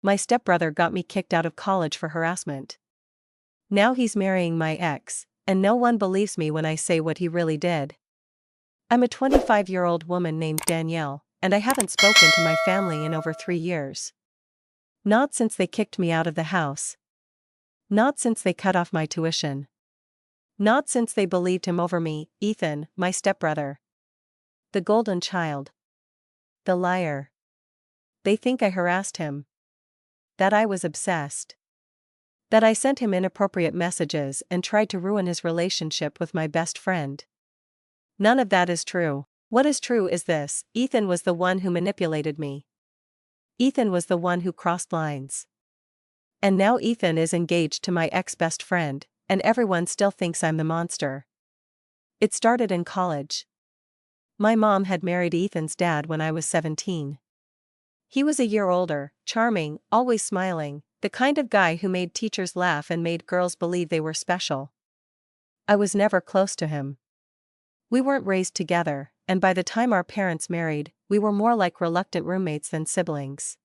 My stepbrother got me kicked out of college for harassment. Now he's marrying my ex, and no one believes me when I say what he really did. I'm a 25-year-old woman named Danielle, and I haven't spoken to my family in over 3 years. Not since they kicked me out of the house. Not since they cut off my tuition. Not since they believed him over me, Ethan, my stepbrother. The golden child. The liar. They think I harassed him. That I was obsessed. That I sent him inappropriate messages and tried to ruin his relationship with my best friend. None of that is true. What is true is this: Ethan was the one who manipulated me. Ethan was the one who crossed lines. And now Ethan is engaged to my ex-best friend, and everyone still thinks I'm the monster. It started in college. My mom had married Ethan's dad when I was 17. He was a year older, charming, always smiling, the kind of guy who made teachers laugh and made girls believe they were special. I was never close to him. We weren't raised together, and by the time our parents married, we were more like reluctant roommates than siblings.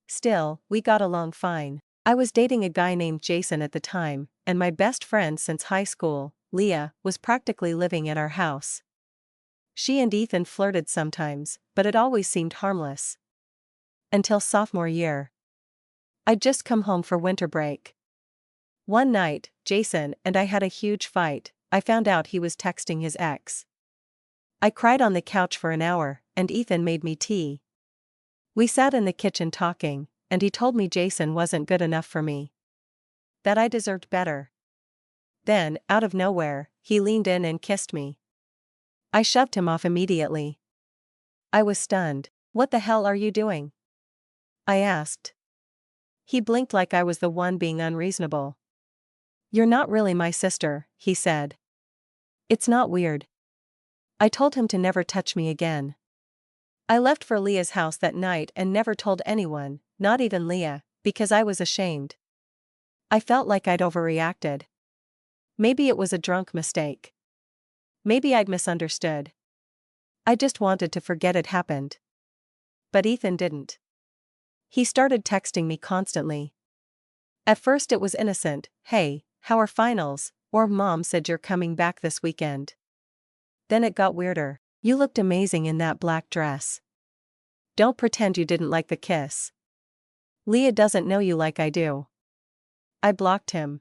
Still, we got along fine. I was dating a guy named Jason at the time, and my best friend since high school, Leah, was practically living at our house. She and Ethan flirted sometimes, but it always seemed harmless. Until sophomore year. I'd just come home for winter break. One night, Jason and I had a huge fight. I found out he was texting his ex. I cried on the couch for an hour, and Ethan made me tea. We sat in the kitchen talking, and he told me Jason wasn't good enough for me. That I deserved better. Then, out of nowhere, he leaned in and kissed me. I shoved him off immediately. I was stunned. "What the hell are you doing?" I asked. He blinked like I was the one being unreasonable. "You're not really my sister," he said. "It's not weird." I told him to never touch me again. I left for Leah's house that night and never told anyone, not even Leah, because I was ashamed. I felt like I'd overreacted. Maybe it was a drunk mistake. Maybe I'd misunderstood. I just wanted to forget it happened. But Ethan didn't. He started texting me constantly. At first it was innocent: "Hey, how are finals?" or "Mom said you're coming back this weekend." Then it got weirder. "You looked amazing in that black dress. Don't pretend you didn't like the kiss. Leah doesn't know you like I do." I blocked him.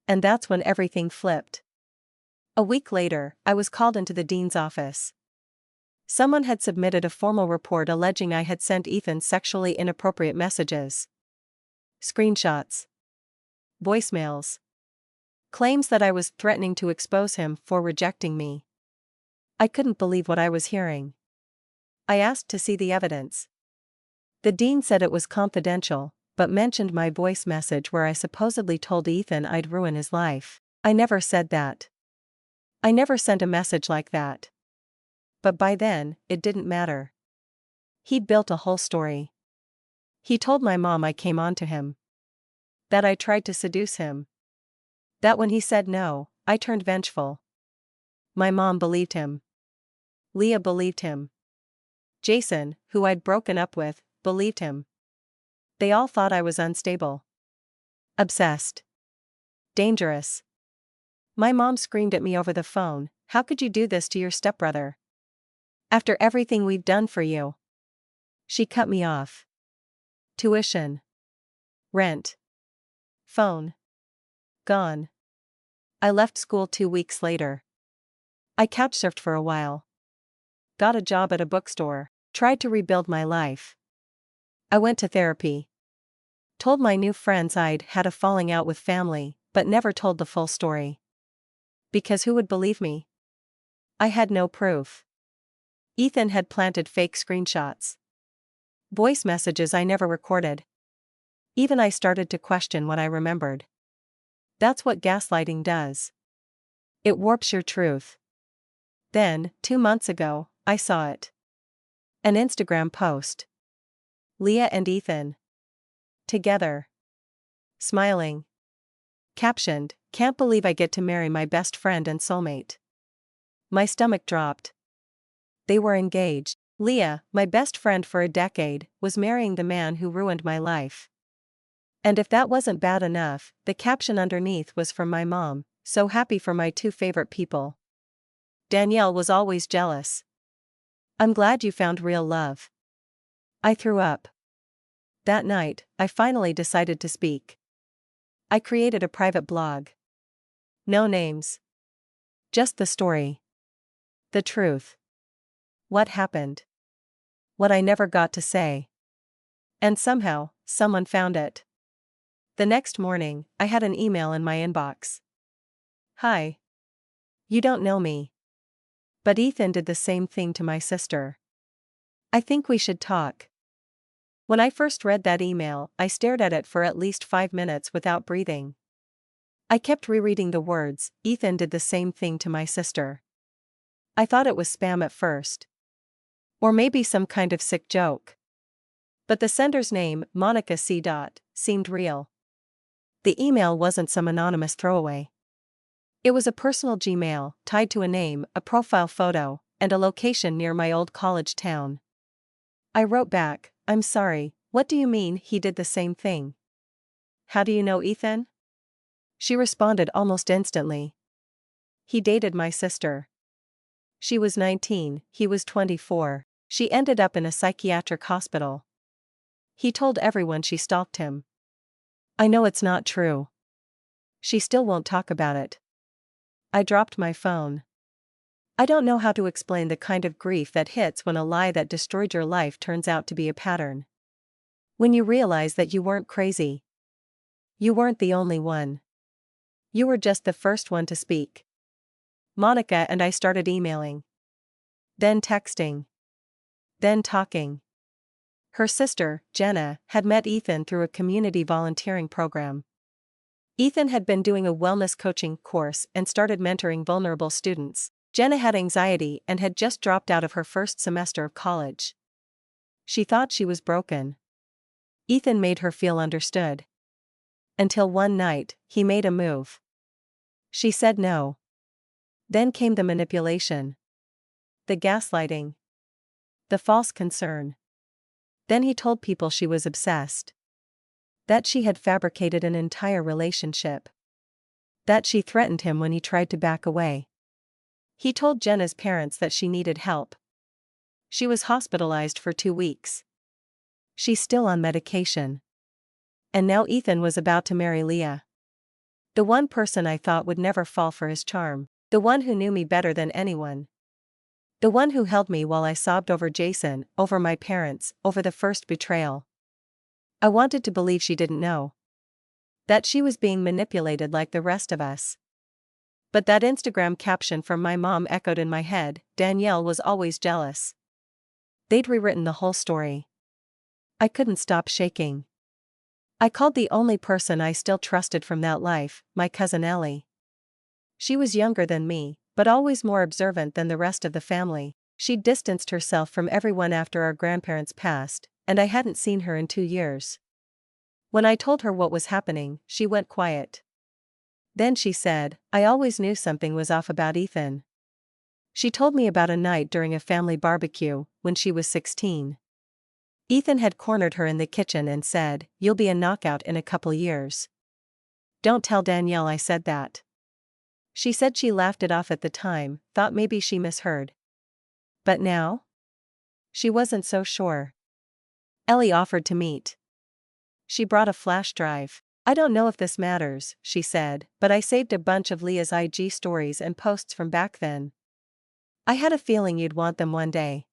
And that's when everything flipped. A week later, I was called into the dean's office. Someone had submitted a formal report alleging I had sent Ethan sexually inappropriate messages. Screenshots. Voicemails. Claims that I was threatening to expose him for rejecting me. I couldn't believe what I was hearing. I asked to see the evidence. The dean said it was confidential, but mentioned my voice message where I supposedly told Ethan I'd ruin his life. I never said that. I never sent a message like that. But by then, it didn't matter. He'd built a whole story. He told my mom I came on to him. That I tried to seduce him. That when he said no, I turned vengeful. My mom believed him. Leah believed him. Jason, who I'd broken up with, believed him. They all thought I was unstable. Obsessed. Dangerous. My mom screamed at me over the phone, "How could you do this to your stepbrother? After everything we've done for you." She cut me off. Tuition. Rent. Phone. Gone. I left school 2 weeks later. I couch-surfed for a while. Got a job at a bookstore. Tried to rebuild my life. I went to therapy. Told my new friends I'd had a falling out with family, but never told the full story. Because who would believe me? I had no proof. Ethan had planted fake screenshots. Voice messages I never recorded. Even I started to question what I remembered. That's what gaslighting does. It warps your truth. Then, 2 months ago, I saw it. An Instagram post. Leah and Ethan. Together. Smiling. Captioned, "Can't believe I get to marry my best friend and soulmate." My stomach dropped. They were engaged. Leah, my best friend for a decade, was marrying the man who ruined my life. And if that wasn't bad enough, the caption underneath was from my mom, so happy for my two favorite people. Danielle was always jealous. I'm glad you found real love. I threw up. That night, I finally decided to speak. I created a private blog. No names. Just the story. The truth. What happened. What I never got to say. And somehow, someone found it. The next morning, I had an email in my inbox. Hi. You don't know me. But Ethan did the same thing to my sister. I think we should talk. When I first read that email, I stared at it for at least 5 minutes without breathing. I kept rereading the words, Ethan did the same thing to my sister. I thought it was spam at first. Or maybe some kind of sick joke. But the sender's name, Monica C. seemed real. The email wasn't some anonymous throwaway. It was a personal Gmail, tied to a name, a profile photo, and a location near my old college town. I wrote back, I'm sorry, what do you mean he did the same thing? How do you know Ethan? She responded almost instantly. He dated my sister. She was 19, he was 24. She ended up in a psychiatric hospital. He told everyone she stalked him. I know it's not true. She still won't talk about it. I dropped my phone. I don't know how to explain the kind of grief that hits when a lie that destroyed your life turns out to be a pattern. When you realize that you weren't crazy. You weren't the only one. You were just the first one to speak. Monica and I started emailing. Then texting. Then talking. Her sister, Jenna, had met Ethan through a community volunteering program. Ethan had been doing a wellness coaching course and started mentoring vulnerable students. Jenna had anxiety and had just dropped out of her first semester of college. She thought she was broken. Ethan made her feel understood. Until one night, he made a move. She said no. Then came the manipulation. The gaslighting. The false concern. Then he told people she was obsessed. That she had fabricated an entire relationship. That she threatened him when he tried to back away. He told Jenna's parents that she needed help. She was hospitalized for 2 weeks. She's still on medication. And now Ethan was about to marry Leah. The one person I thought would never fall for his charm. The one who knew me better than anyone. The one who held me while I sobbed over Jason, over my parents, over the first betrayal. I wanted to believe she didn't know. That she was being manipulated like the rest of us. But that Instagram caption from my mom echoed in my head, Danielle was always jealous. They'd rewritten the whole story. I couldn't stop shaking. I called the only person I still trusted from that life, my cousin Ellie. She was younger than me, but always more observant than the rest of the family. She'd distanced herself from everyone after our grandparents passed, and I hadn't seen her in 2 years. When I told her what was happening, she went quiet. Then she said, I always knew something was off about Ethan. She told me about a night during a family barbecue, when she was 16. Ethan had cornered her in the kitchen and said, you'll be a knockout in a couple years. Don't tell Danielle I said that. She said she laughed it off at the time, thought maybe she misheard. But now? She wasn't so sure. Ellie offered to meet. She brought a flash drive. I don't know if this matters, she said, but I saved a bunch of Leah's IG stories and posts from back then. I had a feeling you'd want them one day.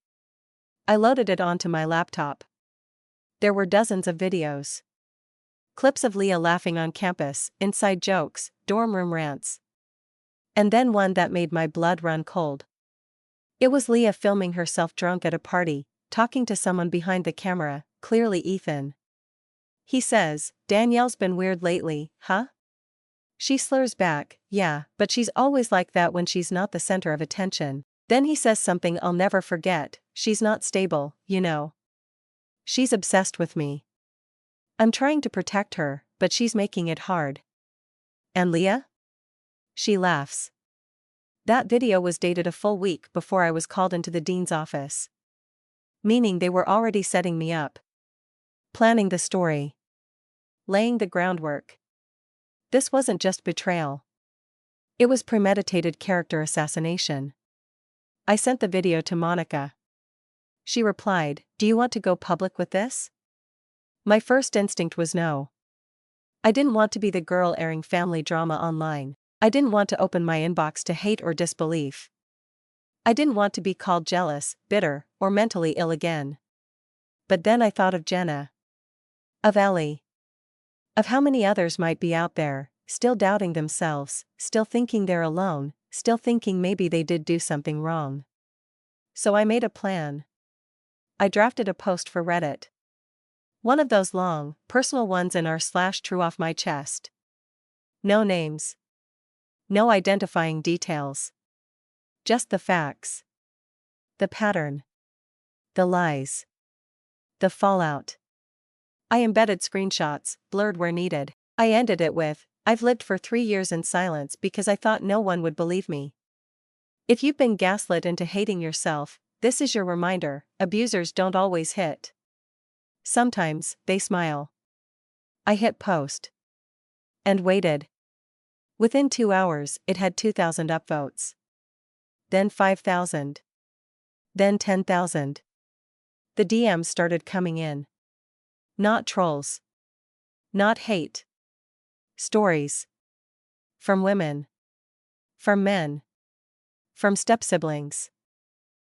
I loaded it onto my laptop. There were dozens of videos. Clips of Leah laughing on campus, inside jokes, dorm room rants. And then one that made my blood run cold. It was Leah filming herself drunk at a party, talking to someone behind the camera, clearly Ethan. He says, Danielle's been weird lately, huh? She slurs back, yeah, but she's always like that when she's not the center of attention. Then he says something I'll never forget, she's not stable, you know. She's obsessed with me. I'm trying to protect her, but she's making it hard. And Leah? She laughs. That video was dated a full week before I was called into the dean's office. Meaning they were already setting me up. Planning the story. Laying the groundwork. This wasn't just betrayal. It was premeditated character assassination. I sent the video to Monica. She replied, "Do you want to go public with this?" My first instinct was no. I didn't want to be the girl airing family drama online. I didn't want to open my inbox to hate or disbelief. I didn't want to be called jealous, bitter, or mentally ill again. But then I thought of Jenna. Of Ellie. Of how many others might be out there, still doubting themselves, still thinking they're alone, still thinking maybe they did do something wrong. So I made a plan. I drafted a post for Reddit. One of those long, personal ones in r/true off my chest. No names. No identifying details. Just the facts. The pattern. The lies. The fallout. I embedded screenshots, blurred where needed. I ended it with, "I've lived for 3 years in silence because I thought no one would believe me." If you've been gaslit into hating yourself, this is your reminder: abusers don't always hit. Sometimes, they smile. I hit post. And waited. Within 2 hours, it had 2,000 upvotes. Then 5,000. Then 10,000. The DMs started coming in. Not trolls. Not hate. Stories. From women. From men. From step-siblings.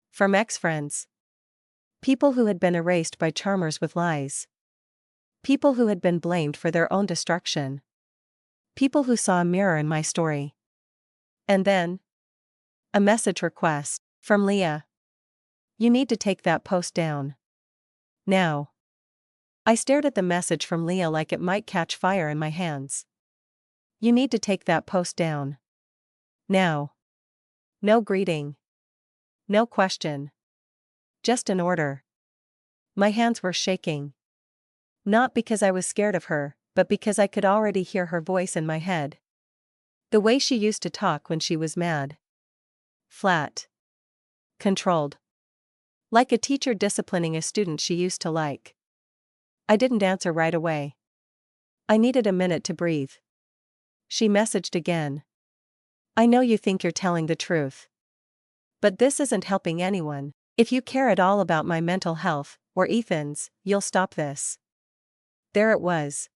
From ex-friends. People who had been erased by charmers with lies. People who had been blamed for their own destruction. People who saw a mirror in my story. And then, a message request from Leah. "You need to take that post down. Now." I stared at the message from Leah like it might catch fire in my hands. "You need to take that post down. Now." No greeting. No question. Just an order. My hands were shaking. Not because I was scared of her, but because I could already hear her voice in my head. The way she used to talk when she was mad. Flat. Controlled. Like a teacher disciplining a student she used to like. I didn't answer right away. I needed a minute to breathe. She messaged again. "I know you think you're telling the truth. But this isn't helping anyone. If you care at all about my mental health, or Ethan's, you'll stop this." There it was.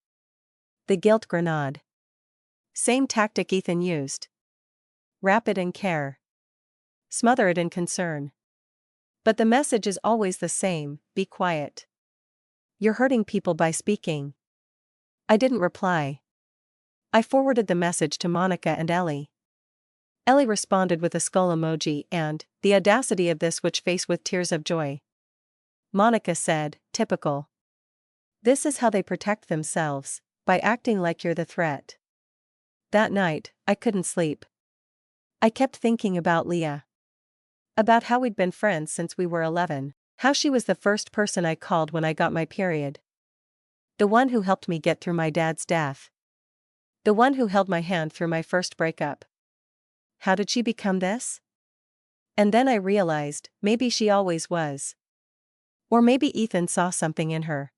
The guilt grenade. Same tactic Ethan used. Wrap it in care. Smother it in concern. But the message is always the same: be quiet. You're hurting people by speaking. I didn't reply. I forwarded the message to Monica and Ellie. Ellie responded with a skull emoji and, "The audacity of this witch face with tears of joy." Monica said, "Typical. This is how they protect themselves, by acting like you're the threat." That night, I couldn't sleep. I kept thinking about Leah. About how we'd been friends since we were 11. How she was the first person I called when I got my period. The one who helped me get through my dad's death. The one who held my hand through my first breakup. How did she become this? And then I realized, maybe she always was. Or maybe Ethan saw something in her.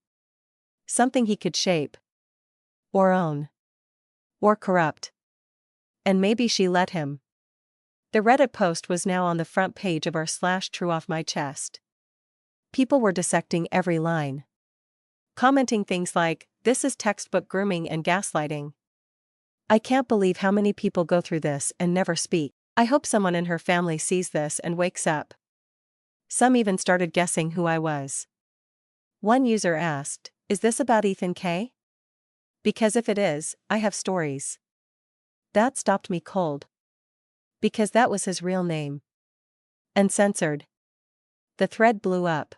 Something he could shape. Or own. Or corrupt. And maybe she let him. The Reddit post was now on the front page of r/true off my chest. People were dissecting every line. Commenting things like, "This is textbook grooming and gaslighting. I can't believe how many people go through this and never speak. I hope someone in her family sees this and wakes up." Some even started guessing who I was. One user asked, "Is this about Ethan K? Because if it is, I have stories." That stopped me cold. Because that was his real name. And censored. The thread blew up.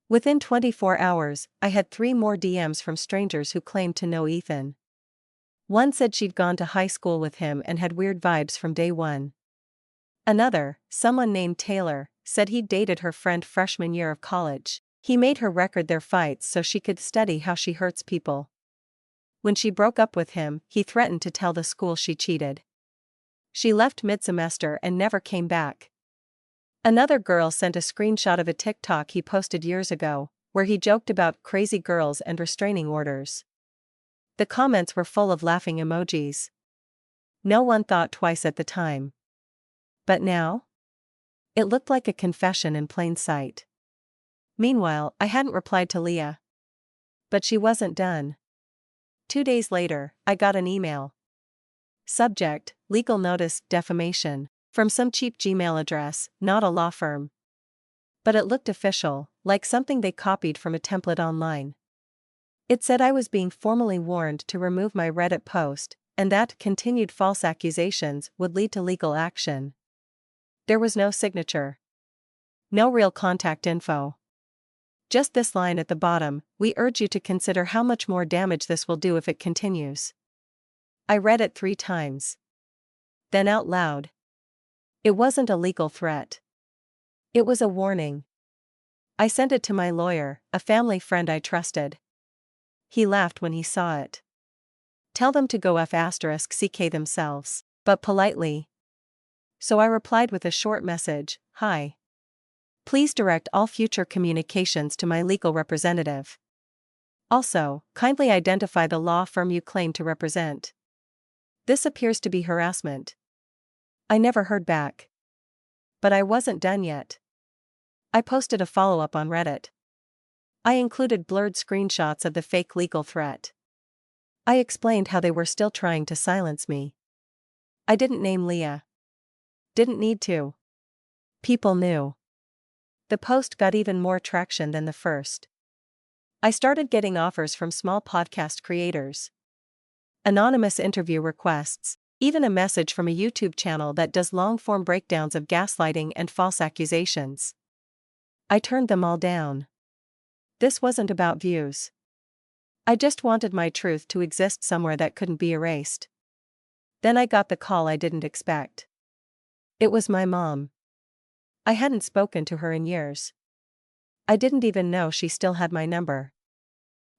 Within 24 hours, I had 3 more DMs from strangers who claimed to know Ethan. One said she'd gone to high school with him and had weird vibes from day one. Another, someone named Taylor, said he'd dated her friend freshman year of college. He made her record their fights so she could study how she hurts people. When she broke up with him, he threatened to tell the school she cheated. She left mid-semester and never came back. Another girl sent a screenshot of a TikTok he posted years ago, where he joked about crazy girls and restraining orders. The comments were full of laughing emojis. No one thought twice at the time. But now? It looked like a confession in plain sight. Meanwhile, I hadn't replied to Leah. But she wasn't done. 2 days later, I got an email. Subject: legal notice, defamation. From some cheap Gmail address, not a law firm. But it looked official, like something they copied from a template online. It said I was being formally warned to remove my Reddit post, and that continued false accusations would lead to legal action. There was no signature. No real contact info. Just this line at the bottom: "We urge you to consider how much more damage this will do if it continues." I read it 3 times. Then out loud. It wasn't a legal threat. It was a warning. I sent it to my lawyer, a family friend I trusted. He laughed when he saw it. "Tell them to go f*ck themselves, but politely." So I replied with a short message: "Hi. Please direct all future communications to my legal representative. Also, kindly identify the law firm you claim to represent. This appears to be harassment." I never heard back. But I wasn't done yet. I posted a follow-up on Reddit. I included blurred screenshots of the fake legal threat. I explained how they were still trying to silence me. I didn't name Leah. Didn't need to. People knew. The post got even more traction than the first. I started getting offers from small podcast creators. Anonymous interview requests, even a message from a YouTube channel that does long-form breakdowns of gaslighting and false accusations. I turned them all down. This wasn't about views. I just wanted my truth to exist somewhere that couldn't be erased. Then I got the call I didn't expect. It was my mom. I hadn't spoken to her in years. I didn't even know she still had my number.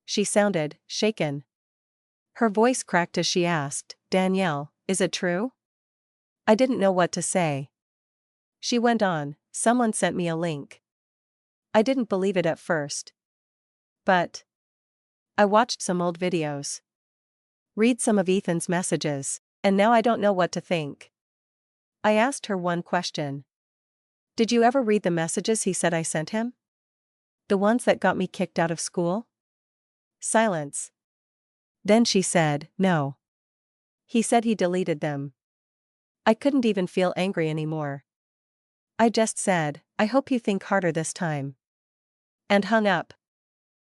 She sounded shaken. Her voice cracked as she asked, "Danielle, is it true?" I didn't know what to say. She went on, "Someone sent me a link." I didn't believe it at first. But I watched some old videos. Read some of Ethan's messages, and now I don't know what to think. I asked her one question. "Did you ever read the messages he said I sent him? The ones that got me kicked out of school?" Silence. Then she said, "No. He said he deleted them." I couldn't even feel angry anymore. I just said, "I hope you think harder this time." And hung up.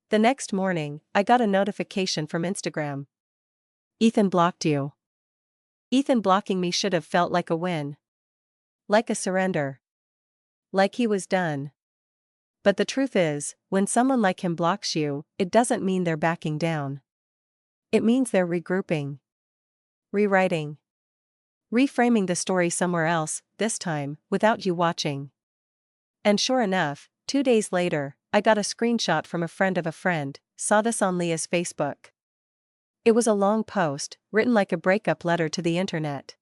The next morning, I got a notification from Instagram. "Ethan blocked you." Ethan blocking me should have felt like a win. Like a surrender. Like he was done. But the truth is, when someone like him blocks you, it doesn't mean they're backing down. It means they're regrouping. Rewriting. Reframing the story somewhere else, this time, without you watching. And sure enough, 2 days later, I got a screenshot from a friend, saw this on Leah's Facebook. It was a long post, written like a breakup letter to the internet.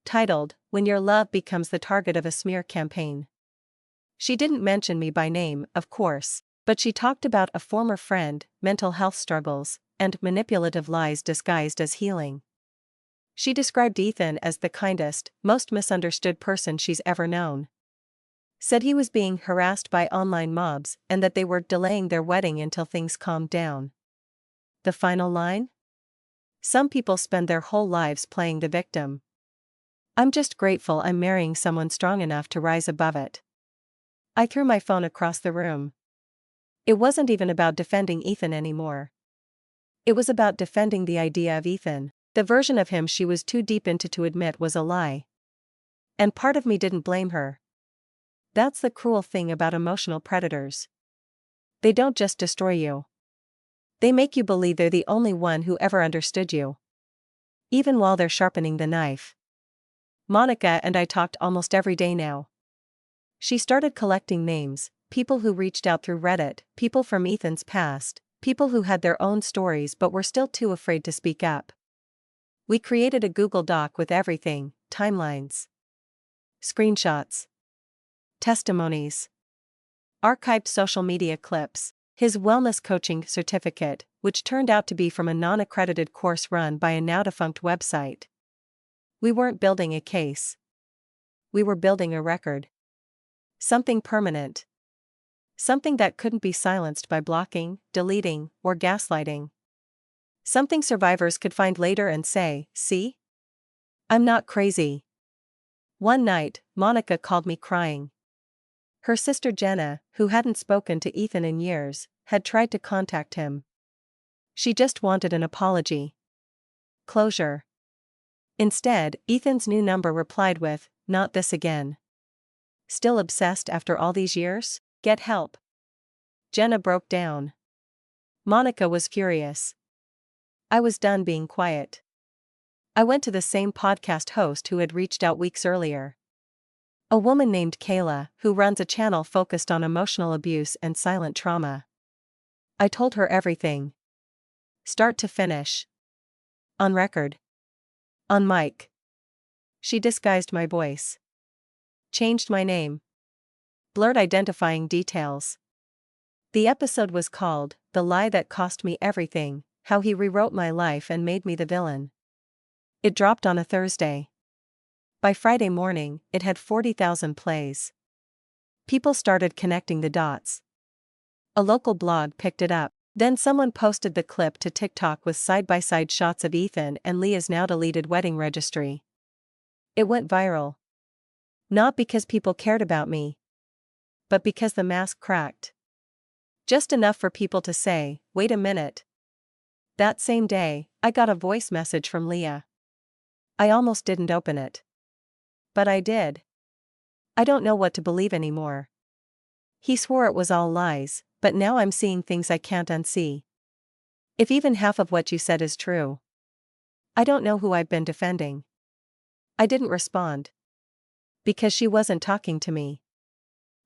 Titled, "When Your Love Becomes the Target of a Smear Campaign." She didn't mention me by name, of course, but she talked about a former friend, mental health struggles, and manipulative lies disguised as healing. She described Ethan as the kindest, most misunderstood person she's ever known. Said he was being harassed by online mobs and that they were delaying their wedding until things calmed down. The final line? "Some people spend their whole lives playing the victim. I'm just grateful I'm marrying someone strong enough to rise above it." I threw my phone across the room. It wasn't even about defending Ethan anymore. It was about defending the idea of Ethan, the version of him she was too deep into to admit was a lie. And part of me didn't blame her. That's the cruel thing about emotional predators. They don't just destroy you. They make you believe they're the only one who ever understood you. Even while they're sharpening the knife. Monica and I talked almost every day now. She started collecting names, people who reached out through Reddit, people from Ethan's past, people who had their own stories but were still too afraid to speak up. We created a Google Doc with everything, timelines, screenshots, testimonies, archived social media clips, his wellness coaching certificate, which turned out to be from a non-accredited course run by a now-defunct website. We weren't building a case. We were building a record. Something permanent. Something that couldn't be silenced by blocking, deleting, or gaslighting. Something survivors could find later and say, "See? I'm not crazy." One night, Monica called me crying. Her sister Jenna, who hadn't spoken to Ethan in years, had tried to contact him. She just wanted an apology. Closure. Instead, Ethan's new number replied with, "Not this again." Still obsessed after all these years? Get help. Jenna broke down. Monica was furious. I was done being quiet. I went to the same podcast host who had reached out weeks earlier. A woman named Kayla, who runs a channel focused on emotional abuse and silent trauma. I told her everything. Start to finish. On record. On mic. She disguised my voice. Changed my name. Blurred identifying details. The episode was called, "The Lie That Cost Me Everything, How He Rewrote My Life and Made Me the Villain." It dropped on a Thursday. By Friday morning, it had 40,000 plays. People started connecting the dots. A local blog picked it up. Then someone posted the clip to TikTok with side-by-side shots of Ethan and Leah's now-deleted wedding registry. It went viral. Not because people cared about me, but because the mask cracked. Just enough for people to say, "Wait a minute." That same day, I got a voice message from Leah. I almost didn't open it. But I did. I don't know what to believe anymore. He swore it was all lies, but now I'm seeing things I can't unsee. If even half of what you said is true, I don't know who I've been defending. I didn't respond. Because she wasn't talking to me.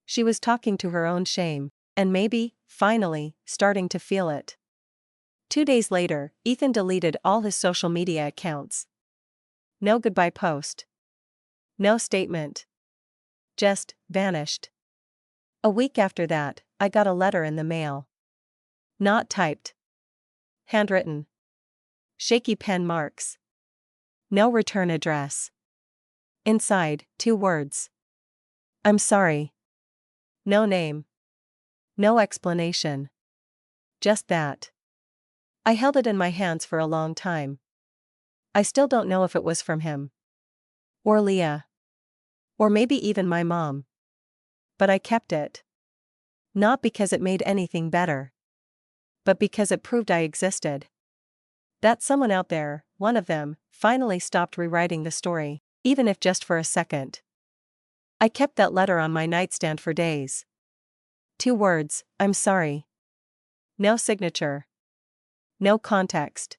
She was talking to her own shame, and maybe, finally, starting to feel it. 2 days later, Ethan deleted all his social media accounts. No goodbye post. No statement. Just vanished. A week after that, I got a letter in the mail. Not typed. Handwritten. Shaky pen marks. No return address. Inside, 2 words. I'm sorry. No name. No explanation. Just that. I held it in my hands for a long time. I still don't know if it was from him. Or Leah. Or maybe even my mom. But I kept it. Not because it made anything better. But because it proved I existed. That someone out there, one of them, finally stopped rewriting the story, even if just for a second. I kept that letter on my nightstand for days. 2 words, I'm sorry. No signature. No context.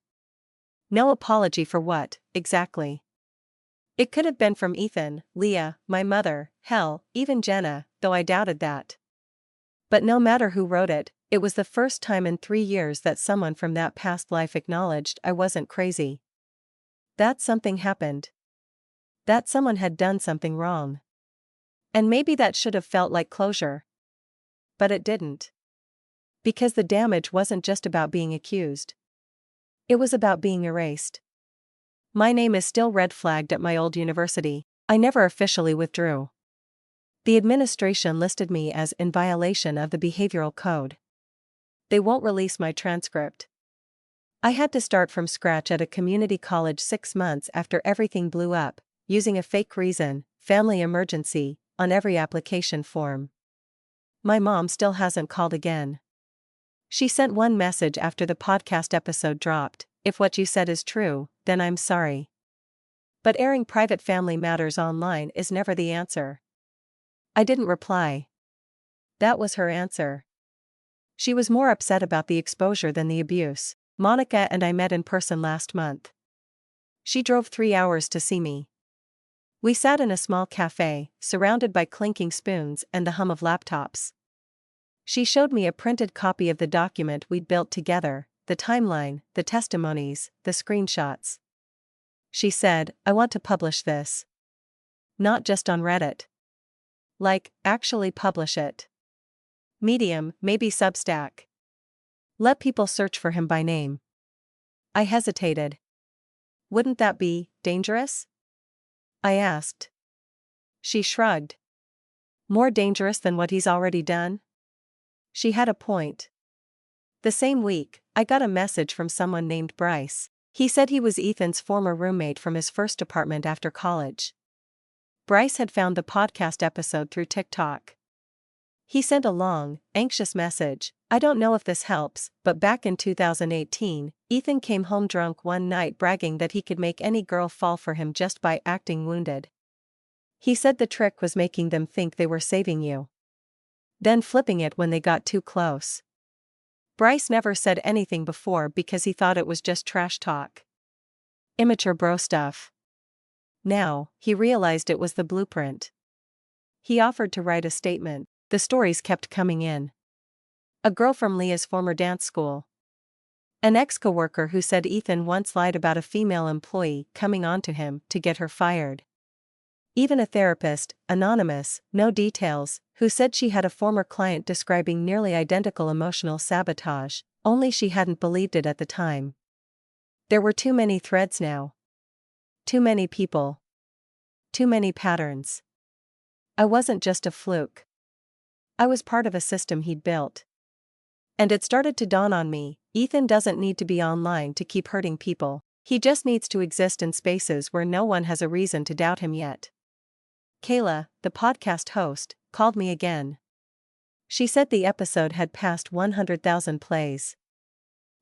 No apology for what, exactly. It could have been from Ethan, Leah, my mother, hell, even Jenna, though I doubted that. But no matter who wrote it, it was the first time in 3 years that someone from that past life acknowledged I wasn't crazy. That something happened. That someone had done something wrong. And maybe that should have felt like closure. But it didn't. Because the damage wasn't just about being accused. It was about being erased. My name is still red flagged at my old university. I never officially withdrew. The administration listed me as in violation of the behavioral code. They won't release my transcript. I had to start from scratch at a community college 6 months after everything blew up, using a fake reason, family emergency, on every application form. My mom still hasn't called again. She sent one message after the podcast episode dropped: "If what you said is true, then I'm sorry." But airing private family matters online is never the answer. I didn't reply. That was her answer. She was more upset about the exposure than the abuse. Monica and I met in person last month. She drove 3 hours to see me. We sat in a small cafe, surrounded by clinking spoons and the hum of laptops. She showed me a printed copy of the document we'd built together, the timeline, the testimonies, the screenshots. She said, "I want to publish this. Not just on Reddit. Like, actually publish it. Medium, maybe Substack. Let people search for him by name. I hesitated. Wouldn't that be dangerous? I asked. She shrugged. More dangerous than what he's already done? She had a point. The same week, I got a message from someone named Bryce. He said he was Ethan's former roommate from his first apartment after college. Bryce had found the podcast episode through TikTok. He sent a long, anxious message. I don't know if this helps, but back in 2018, Ethan came home drunk one night bragging that he could make any girl fall for him just by acting wounded. He said the trick was making them think they were saving you, then flipping it when they got too close. Bryce never said anything before because he thought it was just trash talk. Immature bro stuff. Now, he realized it was the blueprint. He offered to write a statement. The stories kept coming in. A girl from Leah's former dance school. An ex-coworker who said Ethan once lied about a female employee coming onto him to get her fired. Even a therapist, anonymous, no details, who said she had a former client describing nearly identical emotional sabotage, only she hadn't believed it at the time. There were too many threads now. Too many people. Too many patterns. I wasn't just a fluke. I was part of a system he'd built. And it started to dawn on me, Ethan doesn't need to be online to keep hurting people, he just needs to exist in spaces where no one has a reason to doubt him yet. Kayla, the podcast host, called me again. She said the episode had passed 100,000 plays.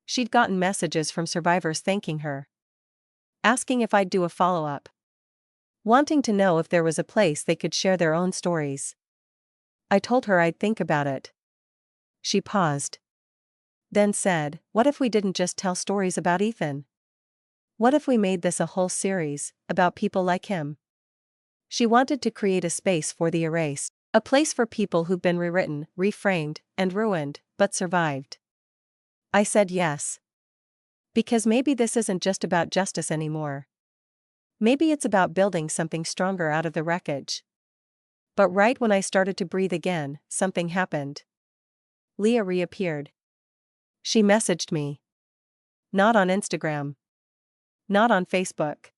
She'd gotten messages from survivors thanking her, asking if I'd do a follow-up, wanting to know if there was a place they could share their own stories. I told her I'd think about it. She paused. Then said, what if we didn't just tell stories about Ethan? What if we made this a whole series, about people like him? She wanted to create a space for the erased, a place for people who've been rewritten, reframed, and ruined, but survived. I said yes. Because maybe this isn't just about justice anymore. Maybe it's about building something stronger out of the wreckage. But right when I started to breathe again, something happened. Leah reappeared. She messaged me. Not on Instagram. Not on Facebook.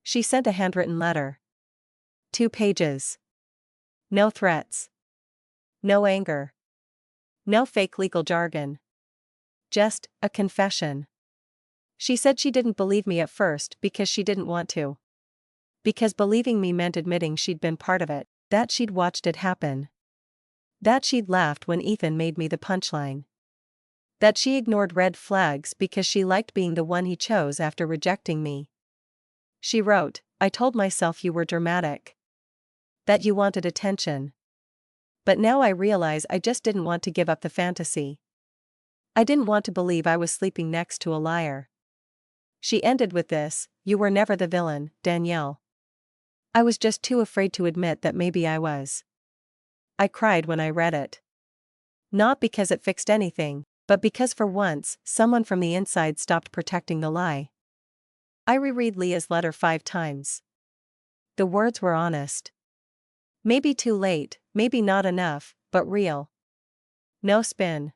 She sent a handwritten letter. 2 pages. No threats. No anger. No fake legal jargon. Just a confession. She said she didn't believe me at first because she didn't want to. Because believing me meant admitting she'd been part of it, that she'd watched it happen. That she'd laughed when Ethan made me the punchline. That she ignored red flags because she liked being the one he chose after rejecting me. She wrote, I told myself you were dramatic. That you wanted attention. But now I realize I just didn't want to give up the fantasy. I didn't want to believe I was sleeping next to a liar. She ended with this, you were never the villain, Danielle. I was just too afraid to admit that maybe I was. I cried when I read it. Not because it fixed anything, but because for once, someone from the inside stopped protecting the lie. I reread Leah's letter 5 times. The words were honest. Maybe too late, maybe not enough, but real. No spin.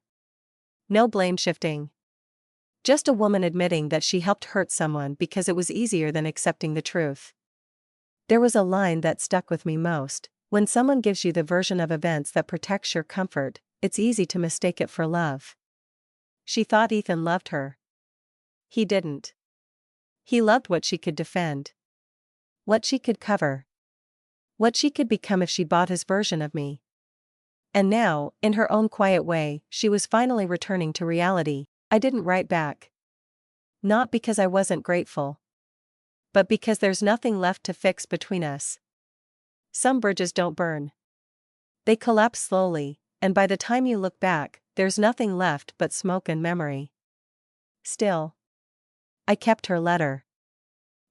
No blame shifting. Just a woman admitting that she helped hurt someone because it was easier than accepting the truth. There was a line that stuck with me most. When someone gives you the version of events that protects your comfort, it's easy to mistake it for love. She thought Ethan loved her. He didn't. He loved what she could defend. What she could cover. What she could become if she bought his version of me. And now, in her own quiet way, she was finally returning to reality. I didn't write back. Not because I wasn't grateful. But because there's nothing left to fix between us. Some bridges don't burn. They collapse slowly, and by the time you look back, there's nothing left but smoke and memory. Still. I kept her letter.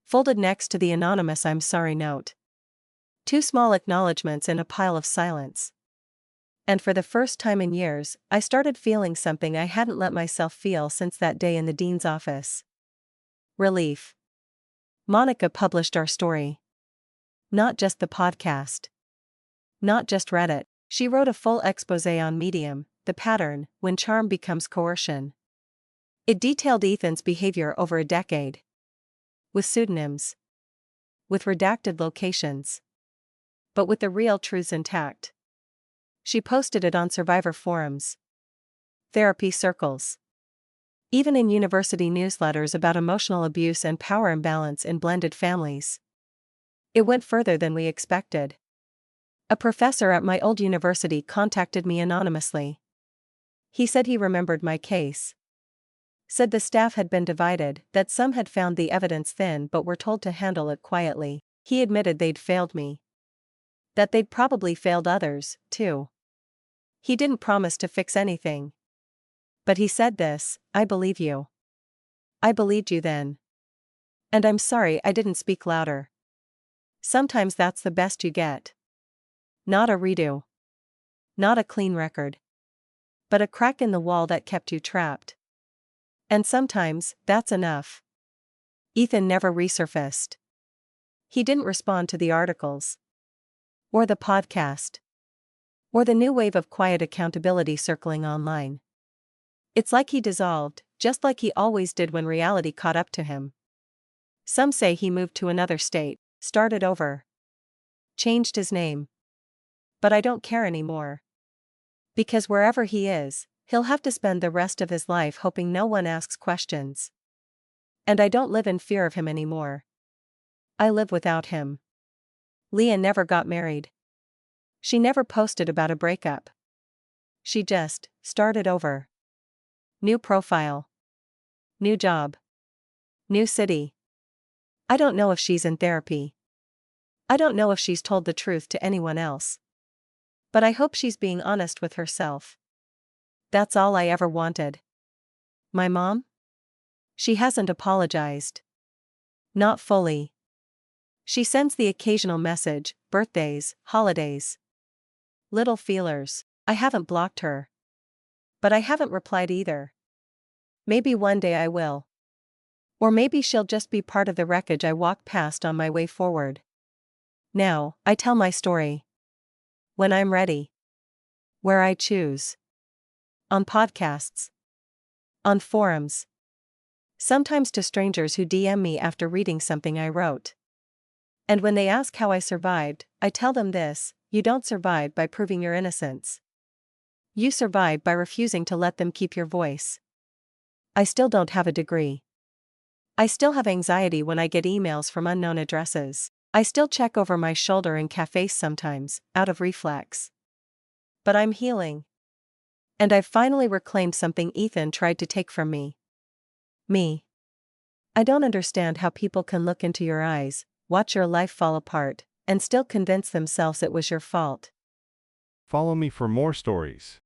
Folded next to the anonymous I'm sorry note. 2 small acknowledgements in a pile of silence. And for the first time in years, I started feeling something I hadn't let myself feel since that day in the dean's office. Relief. Monica published our story. Not just the podcast. Not just Reddit. She wrote a full exposé on Medium, the pattern, when charm becomes coercion. It detailed Ethan's behavior over a decade. With pseudonyms. With redacted locations. But with the real truths intact. She posted it on survivor forums. Therapy circles. Even in university newsletters about emotional abuse and power imbalance in blended families. It went further than we expected. A professor at my old university contacted me anonymously. He said he remembered my case. Said the staff had been divided, that some had found the evidence thin but were told to handle it quietly. He admitted they'd failed me. That they'd probably failed others, too. He didn't promise to fix anything. But he said this: I believe you. I believed you then. And I'm sorry I didn't speak louder. Sometimes that's the best you get. Not a redo. Not a clean record. But a crack in the wall that kept you trapped. And sometimes, that's enough. Ethan never resurfaced. He didn't respond to the articles. Or the podcast. Or the new wave of quiet accountability circling online. It's like he dissolved, just like he always did when reality caught up to him. Some say he moved to another state, started over. Changed his name. But I don't care anymore. Because wherever he is, he'll have to spend the rest of his life hoping no one asks questions. And I don't live in fear of him anymore. I live without him. Leah never got married. She never posted about a breakup. She just started over. New profile. New job. New city. I don't know if she's in therapy. I don't know if she's told the truth to anyone else. But I hope she's being honest with herself. That's all I ever wanted. My mom? She hasn't apologized. Not fully. She sends the occasional message, birthdays, holidays. Little feelers. I haven't blocked her. But I haven't replied either. Maybe one day I will. Or maybe she'll just be part of the wreckage I walk past on my way forward. Now, I tell my story. When I'm ready. Where I choose. On podcasts. On forums. Sometimes to strangers who DM me after reading something I wrote. And when they ask how I survived, I tell them this: you don't survive by proving your innocence. You survive by refusing to let them keep your voice. I still don't have a degree. I still have anxiety when I get emails from unknown addresses. I still check over my shoulder in cafes sometimes, out of reflex. But I'm healing. And I've finally reclaimed something Ethan tried to take from me. Me. I don't understand how people can look into your eyes, watch your life fall apart, and still convince themselves it was your fault. Follow me for more stories.